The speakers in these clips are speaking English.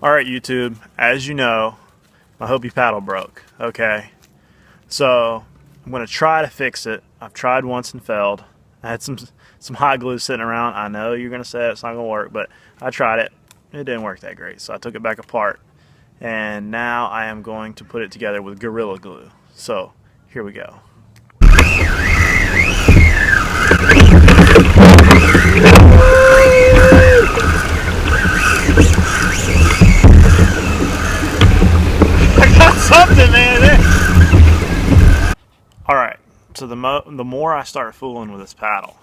Alright YouTube, as you know, my Hobie paddle broke, okay? So, I'm going to try to fix it. I've tried once and failed. I had some hot glue sitting around. I know you're going to say it's not going to work, but I tried it. It didn't work that great, so I took it back apart. And now I am going to put it together with Gorilla Glue. So, here we go. Something, man. Alright, so the more I start fooling with this paddle,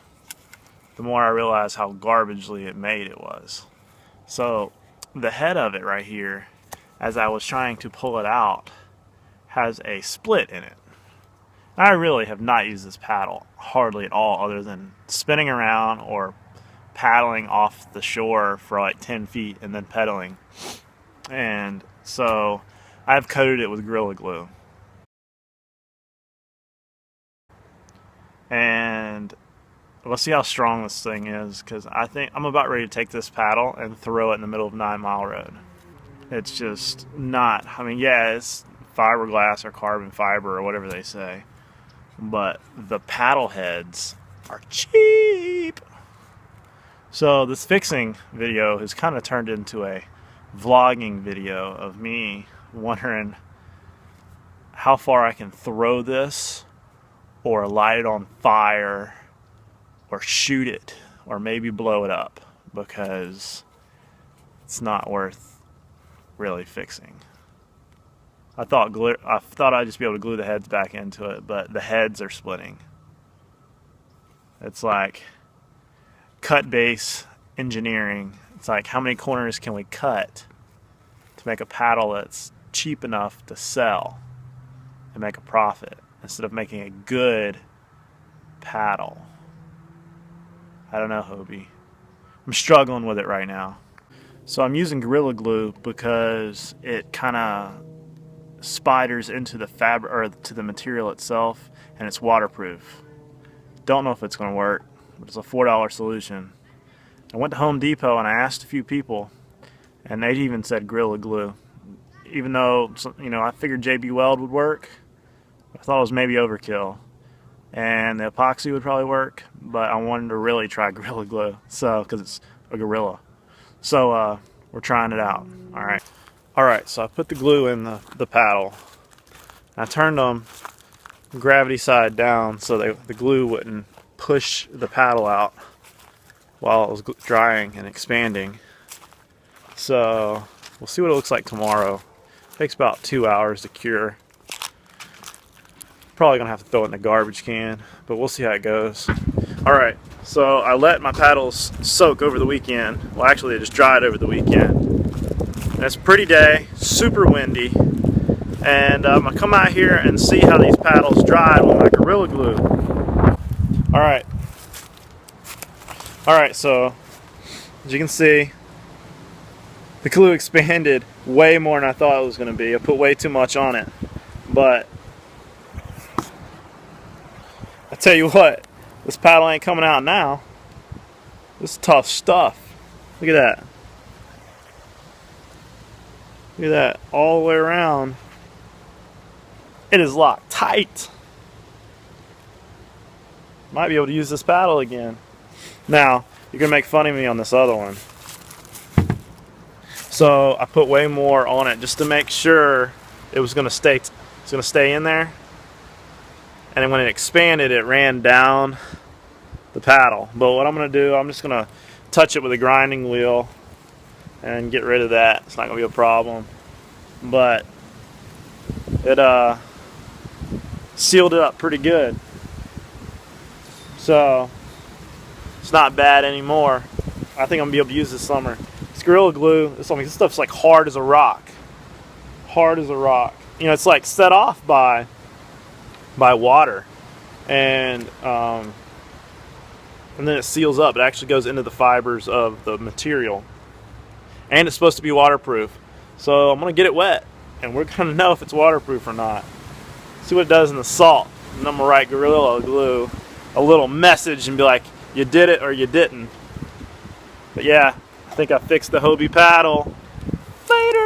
the more I realize how garbagely it made it was. So the head of it right here, as I was trying to pull it out, has a split in it. I really have not used this paddle hardly at all, other than spinning around or paddling off the shore for like 10 feet and then pedaling. And so I've coated it with Gorilla Glue. And let's see how strong this thing is, because I think I'm about ready to take this paddle and throw it in the middle of 9 Mile Road. It's just not, I mean, yeah, it's fiberglass or carbon fiber or whatever they say, but the paddle heads are cheap. So this fixing video has kind of turned into a vlogging video of me wondering how far I can throw this, or light it on fire, or shoot it, or maybe blow it up, because it's not worth really fixing. I thought I'd just be able to glue the heads back into it, but the heads are splitting. It's like cut base engineering. It's like, how many corners can we cut to make a paddle that's cheap enough to sell and make a profit, instead of making a good paddle. I don't know, Hobie. I'm struggling with it right now. So I'm using Gorilla Glue because it kind of spiders into the fabric, or to the material itself, and it's waterproof. Don't know if it's going to work, but it's a $4 solution. I went to Home Depot and I asked a few people, and they even said Gorilla Glue. Even though, you know, I figured JB Weld would work, I thought it was maybe overkill. And the epoxy would probably work, but I wanted to really try Gorilla Glue, so, because it's a gorilla. So we're trying it out. Alright, so I put the glue in the paddle. I turned them gravity side down so the glue wouldn't push the paddle out while it was drying and expanding. So we'll see what it looks like tomorrow. It takes about 2 hours to cure. Probably gonna have to throw it in the garbage can, but we'll see how it goes. Alright, so I let my paddles soak over the weekend. Well, actually, they just dried over the weekend. And it's a pretty day, super windy, and I'm gonna come out here and see how these paddles dried with my Gorilla Glue. Alright, so as you can see, the glue expanded way more than I thought it was going to be. I put way too much on it. But I tell you what, this paddle ain't coming out now. This is tough stuff. Look at that. Look at that, all the way around. It is locked tight. Might be able to use this paddle again. Now, you're going to make fun of me on this other one. So I put way more on it just to make sure it was going to stay in there. And then when it expanded, it ran down the paddle. But what I'm going to do, I'm just going to touch it with a grinding wheel and get rid of that. It's not going to be a problem. But it sealed it up pretty good. So it's not bad anymore. I think I'm going to be able to use this summer. It's Gorilla Glue. This stuff's like hard as a rock. Hard as a rock. You know, it's like set off by water, and then it seals up. It actually goes into the fibers of the material, and it's supposed to be waterproof. So I'm gonna get it wet, and we're gonna know if it's waterproof or not. See what it does in the salt, and I'm gonna write Gorilla Glue a little message and be like, you did it or you didn't. But yeah, I think I fixed the Hobie paddle. Later.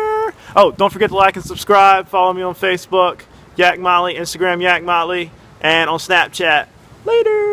Oh, don't forget to like and subscribe. Follow me on Facebook, Yak Motley, Instagram Yak Motley, and on Snapchat. Later.